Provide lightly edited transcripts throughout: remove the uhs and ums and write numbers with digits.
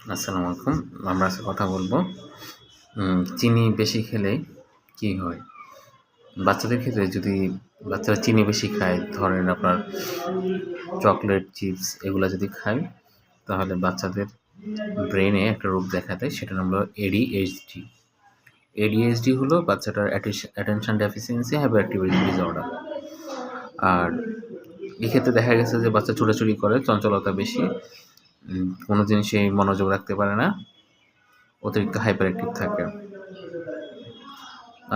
আসসালামু আলাইকুম। আমরা আজকে কথা বলবো চিনি বেশি খেলে কি হয়? বাচ্চাদের ক্ষেত্রে যদি বাচ্চারা চিনি বেশি খায়, ধরেন আপনার চকলেট, চিপস এগুলা যদি খায়, তাহলে বাচ্চাদের ব্রেনে একটা রোগ দেখা দেয়, সেটার নাম হলো ADHD। ADHD হলো বাচ্চাটার attention deficiency hyper activity disorder. আর এক্ষেত্রে দেখা গেছে যে বাচ্চা ছোটাছুটি করে, চঞ্চলতা বেশি, কোনো জিনিসে মনোযোগ রাখতে পারে না, অতিরিক্ত হাইপার অ্যাক্টিভ থাকে।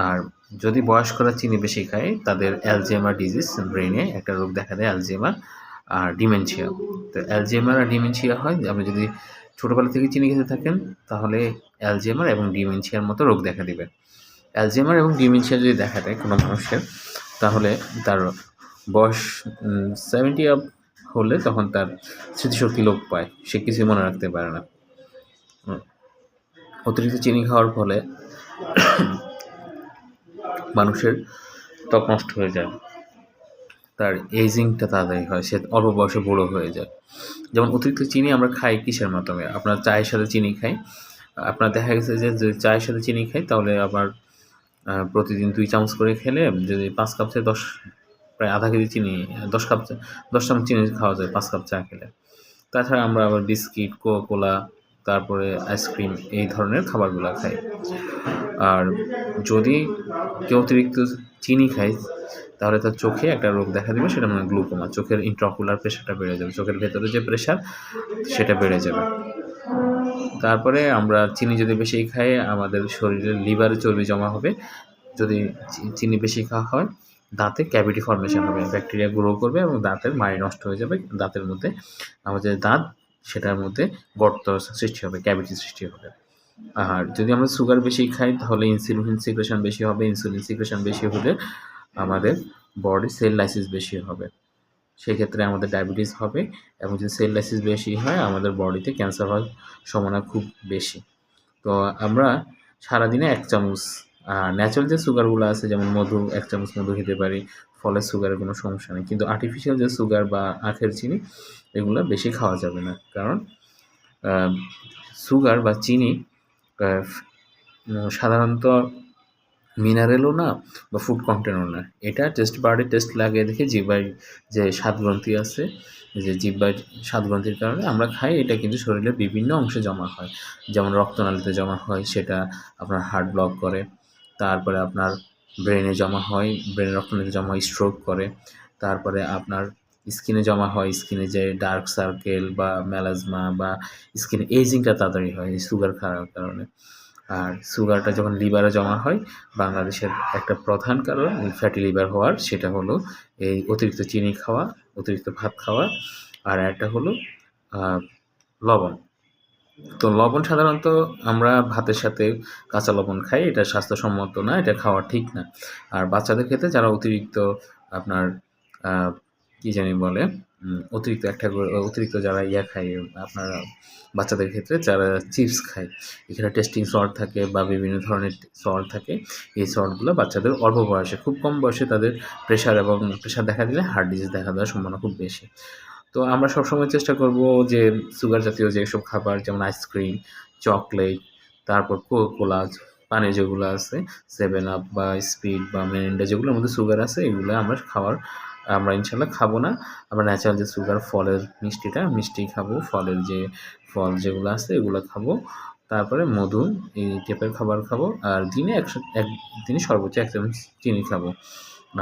আর যদি বয়স্করা চিনি বেশি খায়, তাদের অ্যালজাইমার ডিজিজ, ব্রেনে একটা রোগ দেখা দেয় অ্যালজাইমার আর ডিমেনশিয়া। তো অ্যালজাইমার আর ডিমেনশিয়া হয়, আপনি যদি ছোটোবেলা থেকে চিনি খেতে থাকেন, তাহলে অ্যালজাইমার এবং ডিমেনশিয়ার মতো রোগ দেখা দিবে। অ্যালজাইমার এবং ডিমেনশিয়া যদি দেখা দেয় কোনো মানুষের, তাহলে তার বয়স 70 আপ হলে তখন তার স্মৃতিশক্তি লোপ পায়, সে কিছুই মনে রাখতে পারে না। অতিরিক্ত চিনি খাওয়ার ফলে মানুষের ত্বক নষ্ট হয়ে যায়, তার এইজিংটা তাড়াতাড়ি হয়, সে অল্প বয়সে বুড়ো হয়ে যায়। যেমন অতিরিক্ত চিনি আমরা খাই কিসের মাধ্যমে? আপনার চায়ের সাথে চিনি খাই। আপনার দেখা গেছে যে যদি চায়ের সাথে চিনি খাই, তাহলে আবার প্রতিদিন 2 চামচ করে খেলে যদি 5 কাপ থেকে প্রায় আধা কেজি চিনি, 10 চামচ চিনি খাওয়া যায় 5 কাপ চা খেলে। তাছাড়া আমরা আবার বিস্কিট, কোকা-কোলা, তারপরে আইসক্রিম এই ধরনের খাবারগুলো খাই। আর যদি কেউ অতিরিক্ত চিনি খায়, তাহলে তার চোখে একটা রোগ দেখা দেবে, সেটা মানে গ্লুকোমা। চোখের ইন্ট্রাঅকুলার প্রেশারটা বেড়ে যাবে, চোখের ভেতরে যে প্রেশার সেটা বেড়ে যাবে। তারপরে আমরা চিনি যদি বেশি খাই, আমাদের শরীরে লিভারে চর্বি জমা হবে। যদি চিনি বেশি খাওয়া হয়, দাঁতে ক্যাভিটি ফর্মেশন হবে, ব্যাকটেরিয়া গ্রো করবে এবং দাঁতের মাড়ি নষ্ট হয়ে যাবে। দাঁতের মধ্যে আমাদের দাঁত, সেটার মধ্যে গর্ত সৃষ্টি হবে, ক্যাভিটি সৃষ্টি হবে। আর যদি আমরা সুগার বেশি খাই, তাহলে ইনসুলিন সিক্রেশন বেশি হবে। ইনসুলিন সিক্রেশন বেশি হলে আমাদের বডি সেল লাইসিস বেশি হবে, সেক্ষেত্রে আমাদের ডায়াবেটিস হবে। এবং যদি সেল লাইসিস বেশি হয়, আমাদের বডিতে ক্যান্সার হওয়ার সম্ভাবনা খুব বেশি। তো আমরা সারাদিনে 1 চামচ ন্যাচারাল যে সুগারগুলো আছে, যেমন মধু, 1 চামচ মধু খেতে পারি, ফলের সুগারের কোনো সমস্যা নেই। কিন্তু আর্টিফিশিয়াল যে সুগার বা আখের চিনি, এগুলো বেশি খাওয়া যাবে না। কারণ সুগার বা চিনি সাধারণত মিনারেলও না বা ফুড কন্টেন্টও না। এটা টেস্ট বাডে টেস্ট লাগিয়ে দেখে জিহ্বায় যে স্বাদগ্রন্থি আছে, যে জিহ্বায় স্বাদগ্রন্থির কারণে আমরা খাই, এটা কিন্তু শরীরের বিভিন্ন অংশে জমা হয়। যেমন রক্তনালীতে জমা হয়, সেটা আপনার হার্ট ব্লক করে। তারপরে আপনার ব্রেনে জমা হয়, ব্রেনের রক্তনালীতে জমা হয়, স্ট্রোক করে। তারপরে আপনার স্কিনে জমা হয়, স্কিনে যে ডার্ক সার্কেল বা মেলাজমা বা স্কিনে এজিংটা তাড়াতাড়ি হয় এই সুগার খাওয়ার কারণে। আর সুগারটা যখন লিভারে জমা হয়, বাংলাদেশের একটা প্রধান কারণ ফ্যাটি লিভার হওয়ার, সেটা হলো এই অতিরিক্ত চিনি খাওয়া, অতিরিক্ত ভাত খাওয়া, আর একটা হলো লবণ। তো লবণ সাধারণত আমরা ভাতের সাথে কাঁচা লবণ খাই, এটা স্বাস্থ্যসম্মত না, এটা খাওয়া ঠিক না। আর বাচ্চাদের ক্ষেত্রে যারা অতিরিক্ত আপনার কী জানি বলে, অতিরিক্ত যারা খায়, আপনার বাচ্চাদের ক্ষেত্রে যারা চিপস খায়, এখানে টেস্টিং সল্ট থাকে বা বিভিন্ন ধরনের সল্ট থাকে। এই সল্টগুলো বাচ্চাদের অল্প বয়সে, খুব কম বয়সে তাদের প্রেশার দেখা দিলে হার্ট ডিজিজ দেখা দেওয়ার সম্ভাবনা খুব বেশি। তো আমরা সবসময় চেষ্টা করব যে সুগার জাতীয় যেসব খাবার, যেমন আইসক্রিম, চকলেট, তারপর কোকা-কোলা, পানীয় যেগুলো আছে, 7 আপ বা স্পিড বা মিরিন্ডা, যেগুলোর মধ্যে সুগার আছে, এগুলো আমরা ইনশাল্লাহ খাবো না। আমরা ন্যাচারাল যে সুগার, ফলের মিষ্টি খাবো, ফল যেগুলো আছে এগুলো খাবো। তারপরে মধু, এই টাইপের খাবার খাবো। আর দিনে সর্বোচ্চ 1 চামচ চিনি খাবো।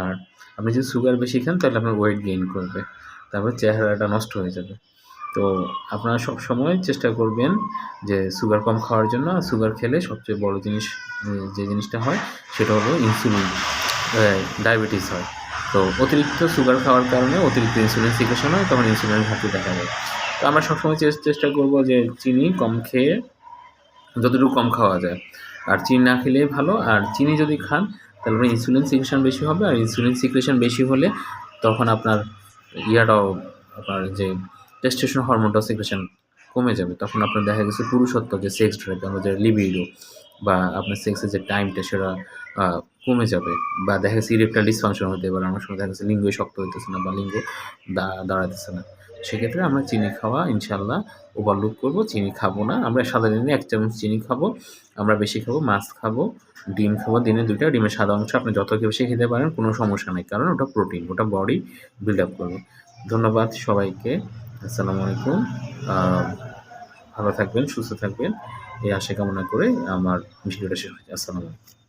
আর আপনি যদি সুগার বেশি খান, তাহলে আপনার ওয়েট গেইন করবে, তারপরে চেহারাটা নষ্ট হয়ে যাবে। তো আপনারা সবসময় চেষ্টা করবেন যে সুগার কম খাওয়ার জন্য। আর সুগার খেলে সবচেয়ে বড় জিনিস, যে জিনিসটা হয়, সেটা হলো ডায়াবেটিস হয়। তো অতিরিক্ত সুগার খাওয়ার কারণে অতিরিক্ত ইনসুলিন সিক্রেশন হয়, তখন ইনসুলিনের ঘাটতি দেখা যায়। তো আমরা সবসময় চেষ্টা করব যে চিনি কম খেয়ে, যতটুকু কম খাওয়া যায়। আর চিনি না খেলেই ভালো। আর চিনি যদি খান, তাহলে ইনসুলিন সিক্রেশন বেশি হবে। আর ইনসুলিন সিক্রেশন বেশি হলে তখন আপনার আপনার যে টেস্টোস্টেরন হরমোনটাও সিক্রেশন কমে যাবে। তখন আপনার দেখা গেছে পুরুষত্ব, যে সেক্স ড্রাইভ, আমাদের লিবিডো বা আপনার সেক্সের যে টাইমটা, সেটা কমে যাবে, বা দেখা গেছে ইরেকটাইল ডিসফাংশন হতে পারে, আমার সময় দেখা গেছে লিঙ্গই শক্ত হইতেছে না বা লিঙ্গ দাঁড়াতেছে না। সেক্ষেত্রে আমরা চিনি খাওয়া ইনশাল্লাহ ওভারলুক করব, চিনি খাবো না। আমরা সাদা দিনে 1 চামচ চিনি খাবো, আমরা বেশি খাবো, মাছ খাবো, ডিম খাবো দিনে 2টা, ডিমের সাদা অংশ আপনি যত বেশি খেতে পারেন কোনো সমস্যা নেই, কারণ ওটা প্রোটিন, ওটা বডি বিল্ড আপ করবে। ধন্যবাদ সবাইকে। আসসালামু আলাইকুম। ভালো থাকবেন, সুস্থ থাকবেন, এই আশা কামনা করে আমার ভিডিওটা শেষ হচ্ছে। আসসালামু আলাইকুম।